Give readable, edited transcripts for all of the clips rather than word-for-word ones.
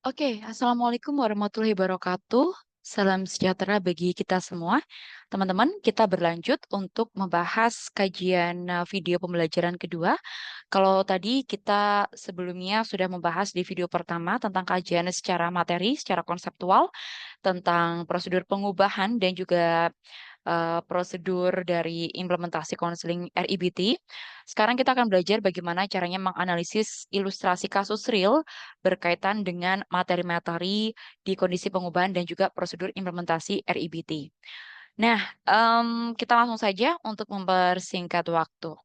Oke, Assalamualaikum warahmatullahi wabarakatuh. Salam sejahtera bagi kita semua. Teman-teman, kita berlanjut untuk membahas kajian video pembelajaran kedua. Kalau tadi kita sebelumnya sudah membahas di video pertama tentang kajian secara materi, secara konseptual, tentang prosedur pengubahan dan juga prosedur dari implementasi konseling RIBT. Sekarang kita akan belajar bagaimana caranya menganalisis ilustrasi kasus real berkaitan dengan materi-materi di kondisi pengubahan dan juga prosedur implementasi RIBT. Nah, kita langsung saja untuk mempersingkat waktu.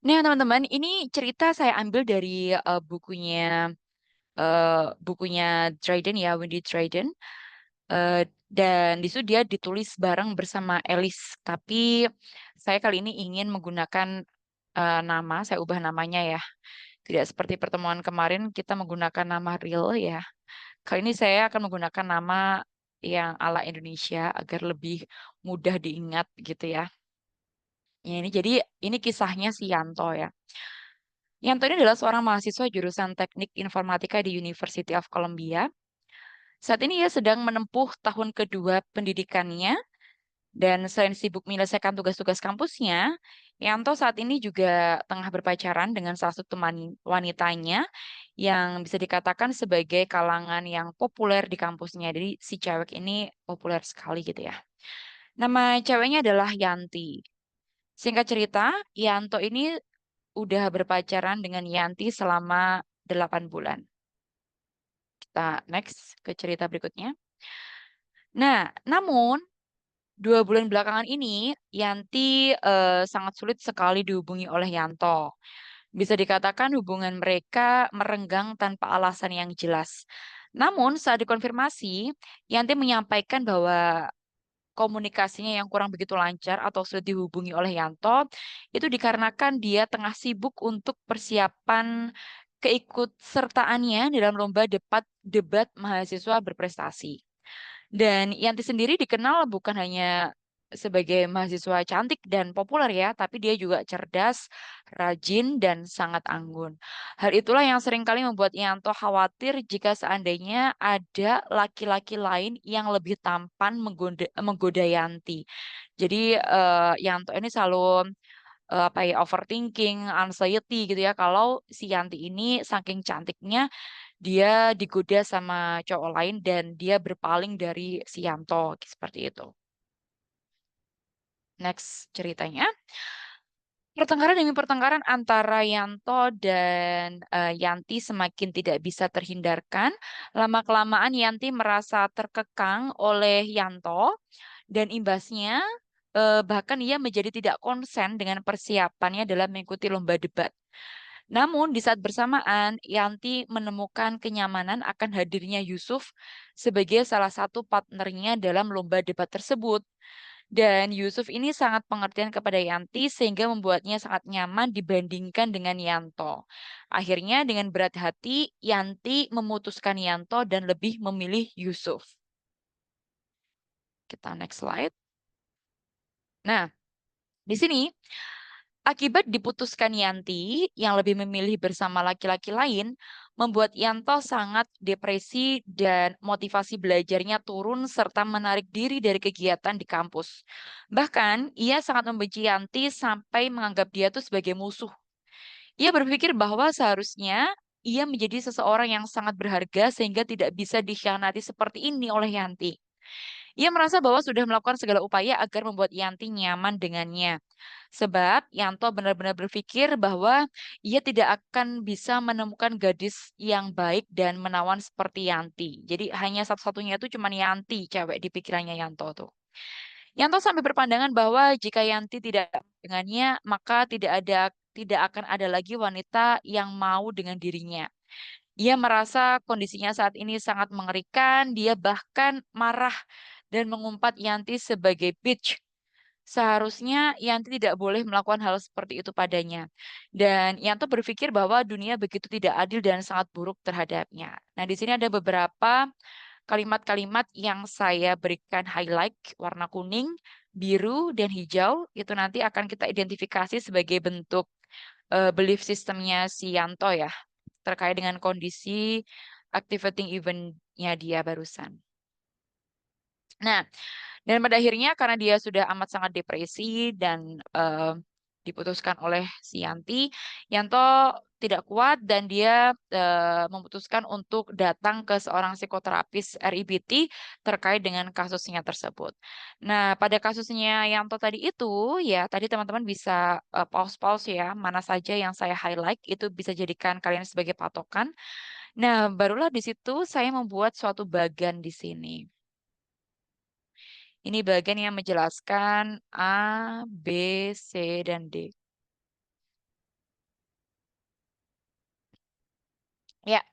Nah, teman-teman, ini cerita saya ambil dari bukunya Dryden ya, Wendy Dryden. Dan di situ dia ditulis bareng bersama Alice, tapi saya kali ini ingin menggunakan, nama, saya ubah namanya ya. Tidak seperti pertemuan kemarin kita menggunakan nama real ya. Kali ini saya akan menggunakan nama yang ala Indonesia agar lebih mudah diingat gitu ya. Ya ini kisahnya si Yanto ya. Yanto ini adalah seorang mahasiswa jurusan Teknik Informatika di University of Columbia. Saat ini ia sedang menempuh tahun kedua pendidikannya. Dan selain sibuk menyelesaikan tugas-tugas kampusnya, Yanto saat ini juga tengah berpacaran dengan salah satu teman wanitanya yang bisa dikatakan sebagai kalangan yang populer di kampusnya. Jadi si cewek ini populer sekali gitu ya. Nama ceweknya adalah Yanti. Singkat cerita, Yanto ini udah berpacaran dengan Yanti selama 8 bulan. Kita next ke cerita berikutnya. Nah, namun 2 bulan belakangan ini, Yanti sangat sulit sekali dihubungi oleh Yanto. Bisa dikatakan hubungan mereka merenggang tanpa alasan yang jelas. Namun, saat dikonfirmasi, Yanti menyampaikan bahwa komunikasinya yang kurang begitu lancar atau sulit dihubungi oleh Yanto itu dikarenakan dia tengah sibuk untuk persiapan keikutsertaannya dalam lomba debat mahasiswa berprestasi. Dan Yanti sendiri dikenal bukan hanya sebagai mahasiswa cantik dan populer ya, tapi dia juga cerdas, rajin, dan sangat anggun. Hal itulah yang seringkali membuat Yanto khawatir jika seandainya ada laki-laki lain yang lebih tampan menggoda Yanti. Jadi Yanto ini selalu apa ya overthinking, anxiety gitu ya kalau si Yanti ini saking cantiknya dia digoda sama cowok lain dan dia berpaling dari si Yanto, seperti itu. Next ceritanya, pertengkaran demi pertengkaran antara Yanto dan Yanti semakin tidak bisa terhindarkan. Lama-kelamaan Yanti merasa terkekang oleh Yanto dan imbasnya bahkan ia menjadi tidak konsen dengan persiapannya dalam mengikuti lomba debat. Namun di saat bersamaan, Yanti menemukan kenyamanan akan hadirnya Yusuf sebagai salah satu partnernya dalam lomba debat tersebut. Dan Yusuf ini sangat pengertian kepada Yanti sehingga membuatnya sangat nyaman dibandingkan dengan Yanto. Akhirnya dengan berat hati, Yanti memutuskan Yanto dan lebih memilih Yusuf. Kita next slide. Nah, di sini akibat diputuskan Yanti yang lebih memilih bersama laki-laki lain, membuat Yanto sangat depresi dan motivasi belajarnya turun serta menarik diri dari kegiatan di kampus. Bahkan, ia sangat membenci Yanti sampai menganggap dia tuh sebagai musuh. Ia berpikir bahwa seharusnya ia menjadi seseorang yang sangat berharga sehingga tidak bisa dikhianati seperti ini oleh Yanti. Ia merasa bahwa sudah melakukan segala upaya agar membuat Yanti nyaman dengannya. Sebab Yanto benar-benar berpikir bahwa ia tidak akan bisa menemukan gadis yang baik dan menawan seperti Yanti. Jadi hanya satu-satunya itu cuma Yanti, cewek di pikirannya Yanto tuh. Yanto sampai berpandangan bahwa jika Yanti tidak dengannya, maka tidak akan ada lagi wanita yang mau dengan dirinya. Ia merasa kondisinya saat ini sangat mengerikan, dia bahkan marah dan mengumpat Yanti sebagai bitch. Seharusnya Yanti tidak boleh melakukan hal seperti itu padanya. Dan Yanto berpikir bahwa dunia begitu tidak adil dan sangat buruk terhadapnya. Nah, di sini ada beberapa kalimat-kalimat yang saya berikan highlight warna kuning, biru, dan hijau. Itu nanti akan kita identifikasi sebagai bentuk belief sistemnya si Yanto ya. terkait dengan kondisi activating event-nya dia barusan. Nah, dan pada akhirnya karena dia sudah amat sangat depresi dan diputuskan oleh si Yanti, Yanto tidak kuat dan dia memutuskan untuk datang ke seorang psikoterapis RIBT terkait dengan kasusnya tersebut. Nah, pada kasusnya Yanto tadi itu, ya tadi teman-teman bisa pause-pause ya, mana saja yang saya highlight itu bisa jadikan kalian sebagai patokan. Nah, barulah di situ saya membuat suatu bagan di sini. Ini bagian yang menjelaskan A, B, C, dan D. Ya,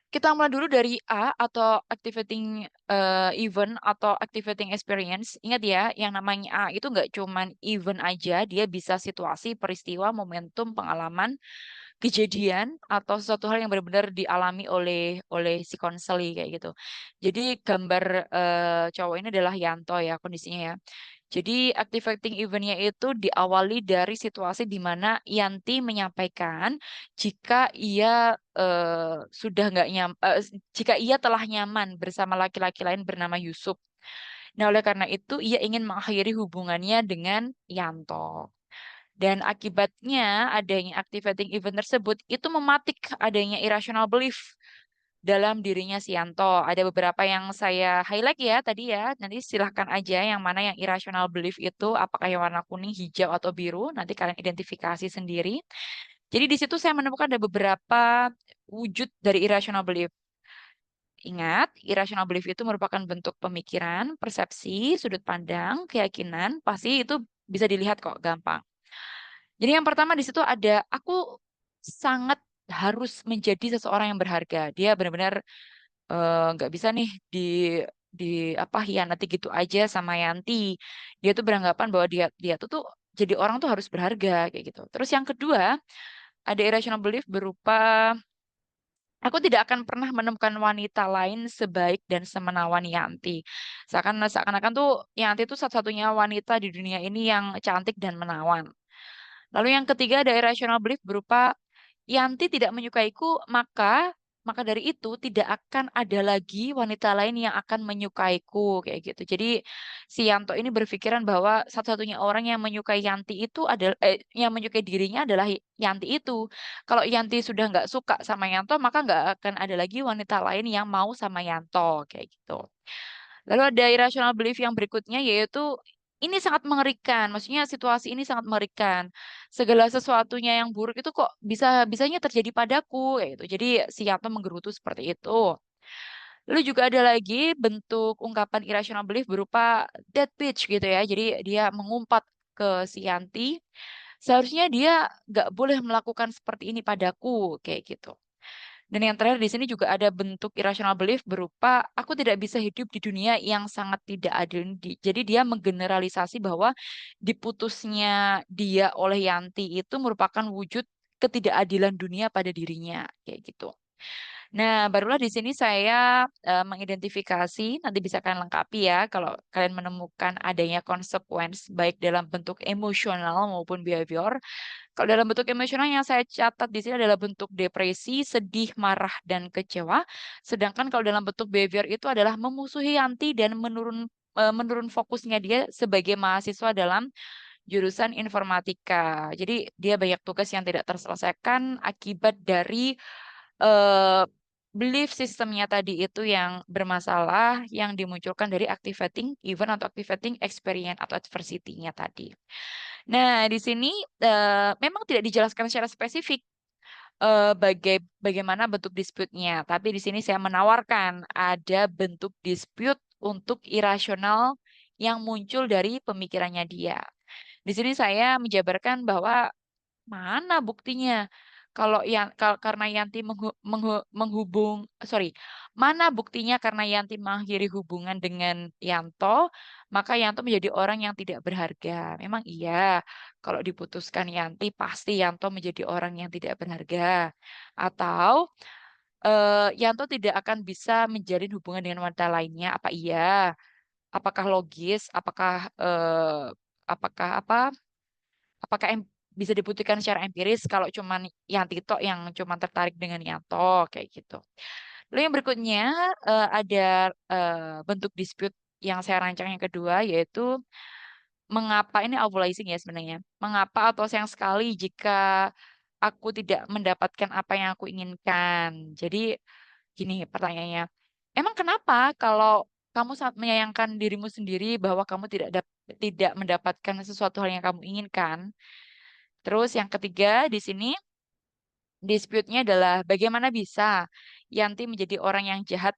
kita mulai dulu dari A atau activating event atau activating experience. Ingat ya, yang namanya A itu nggak cuman event aja, dia bisa situasi, peristiwa, momentum, pengalaman, kejadian atau sesuatu hal yang benar-benar dialami oleh si konseli kayak gitu. Jadi gambar cowok ini adalah Yanto ya kondisinya ya. Jadi activating eventnya itu diawali dari situasi di mana Yanti menyampaikan jika ia sudah nggak jika ia telah nyaman bersama laki-laki lain bernama Yusuf. Nah, oleh karena itu ia ingin mengakhiri hubungannya dengan Yanto. Dan akibatnya adanya activating event tersebut itu mematik adanya irrational belief dalam dirinya si Yanto. Ada beberapa yang saya highlight ya tadi ya. Nanti silahkan aja yang mana yang irrational belief itu, apakah yang warna kuning, hijau, atau biru. Nanti kalian identifikasi sendiri. Jadi di situ saya menemukan ada beberapa wujud dari irrational belief. Ingat, irrational belief itu merupakan bentuk pemikiran, persepsi, sudut pandang, keyakinan. Pasti itu bisa dilihat kok gampang. Jadi yang pertama di situ ada aku sangat harus menjadi seseorang yang berharga. Dia benar-benar nggak bisa nih di apa hianati gitu aja sama Yanti. Dia tuh beranggapan bahwa dia dia tuh jadi orang tuh harus berharga kayak gitu. Terus yang kedua, ada irrational belief berupa aku tidak akan pernah menemukan wanita lain sebaik dan semenawan Yanti. Seakan-akan tuh Yanti tuh satu-satunya wanita di dunia ini yang cantik dan menawan. Lalu yang ketiga ada irrational belief berupa Yanti tidak menyukaiku, maka dari itu tidak akan ada lagi wanita lain yang akan menyukaiku kayak gitu. Jadi si Yanto ini berpikiran bahwa satu-satunya orang yang menyukai Yanti itu adalah yang menyukai dirinya adalah Yanti itu. Kalau Yanti sudah nggak suka sama Yanto, maka nggak akan ada lagi wanita lain yang mau sama Yanto kayak gitu. Lalu ada irrational belief yang berikutnya yaitu ini sangat mengerikan. Maksudnya situasi ini sangat mengerikan. Segala sesuatunya yang buruk itu kok bisanya terjadi padaku kayak gitu. Jadi si Yanto menggerutu seperti itu. Lalu juga ada lagi bentuk ungkapan irrational belief berupa dead bitch gitu ya. Jadi dia mengumpat ke si Yanti. Seharusnya dia nggak boleh melakukan seperti ini padaku kayak gitu. Dan yang terakhir di sini juga ada bentuk irrational belief berupa aku tidak bisa hidup di dunia yang sangat tidak adil. Jadi dia menggeneralisasi bahwa diputusnya dia oleh Yanti itu merupakan wujud ketidakadilan dunia pada dirinya kayak gitu. Nah, barulah di sini saya mengidentifikasi, nanti bisa kalian lengkapi ya kalau kalian menemukan adanya konsekuensi baik dalam bentuk emosional maupun behavior. Kalau dalam bentuk emosional yang saya catat di sini adalah bentuk depresi, sedih, marah, dan kecewa. Sedangkan kalau dalam bentuk behavior itu adalah memusuhi Yanti dan menurun fokusnya dia sebagai mahasiswa dalam jurusan informatika. Jadi dia banyak tugas yang tidak terselesaikan akibat dari eh, belief sistemnya tadi itu yang bermasalah yang dimunculkan dari activating event atau activating experience atau adversity-nya tadi. Nah, di sini memang tidak dijelaskan secara spesifik bagaimana bentuk dispute-nya, tapi di sini saya menawarkan ada bentuk dispute untuk irasional yang muncul dari pemikirannya dia. Di sini saya menjabarkan bahwa mana buktinya? Karena Yanti mana buktinya karena Yanti mengakhiri hubungan dengan Yanto, maka Yanto menjadi orang yang tidak berharga. Memang iya, kalau diputuskan Yanti pasti Yanto menjadi orang yang tidak berharga. Atau Yanto tidak akan bisa menjalin hubungan dengan wanita lainnya. Apa iya? Apakah logis? Apakah apa? Apakah bisa dibuktikan secara empiris kalau cuman Yanti tok yang cuman tertarik dengan Yanto kayak gitu. Lalu yang berikutnya ada bentuk dispute yang saya rancang yang kedua yaitu mengapa ini ovulizing ya sebenarnya. Mengapa atau sayang sekali jika aku tidak mendapatkan apa yang aku inginkan. Jadi gini pertanyaannya, emang kenapa kalau kamu sangat menyayangkan dirimu sendiri bahwa kamu tidak mendapatkan sesuatu hal yang kamu inginkan? Terus yang ketiga di sini dispute-nya adalah bagaimana bisa Yanti menjadi orang yang jahat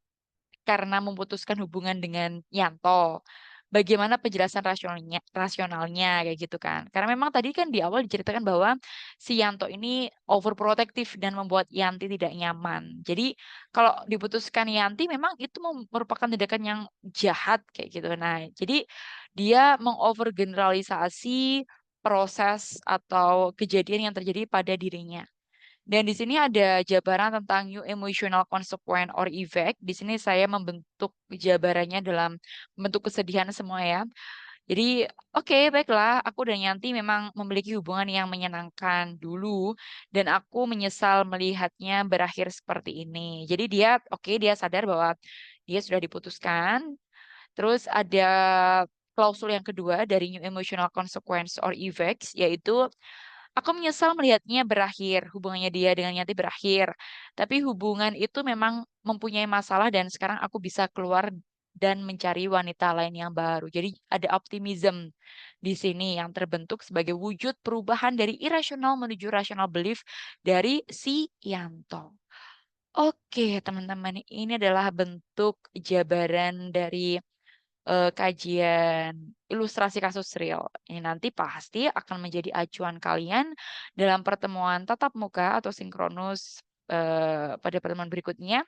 karena memutuskan hubungan dengan Yanto. Bagaimana penjelasan rasionalnya kayak gitu kan. Karena memang tadi kan di awal diceritakan bahwa si Yanto ini overprotective dan membuat Yanti tidak nyaman. Jadi kalau diputuskan Yanti memang itu merupakan tindakan yang jahat kayak gitu. Nah, jadi dia mengovergeneralisasi proses atau kejadian yang terjadi pada dirinya. Dan di sini ada jabaran tentang new emotional consequence or effect. Di sini saya membentuk jabarannya dalam bentuk kesedihan semua ya. Jadi, oke, baiklah, aku dan Yanti memang memiliki hubungan yang menyenangkan dulu, dan aku menyesal melihatnya berakhir seperti ini. Jadi dia sadar bahwa dia sudah diputuskan. Terus ada klausul yang kedua dari new emotional consequence or effects, yaitu aku menyesal melihatnya berakhir, hubungannya dia dengan Yanti berakhir. Tapi hubungan itu memang mempunyai masalah dan sekarang aku bisa keluar dan mencari wanita lain yang baru. Jadi ada optimism di sini yang terbentuk sebagai wujud perubahan dari irasional menuju rasional belief dari si Yanto. Oke, teman-teman, ini adalah bentuk jabaran dari kajian ilustrasi kasus real. Ini nanti pasti akan menjadi acuan kalian dalam pertemuan tatap muka atau sinkronus pada pertemuan berikutnya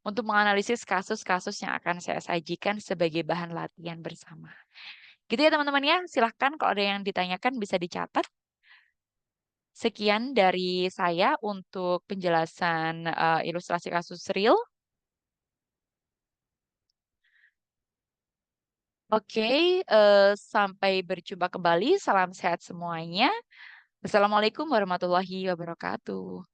untuk menganalisis kasus-kasus yang akan saya sajikan sebagai bahan latihan bersama. Gitu ya teman-teman ya, silahkan kalau ada yang ditanyakan bisa dicatat. Sekian dari saya untuk penjelasan ilustrasi kasus real. Oke, sampai berjumpa kembali. Salam sehat semuanya. Assalamualaikum warahmatullahi wabarakatuh.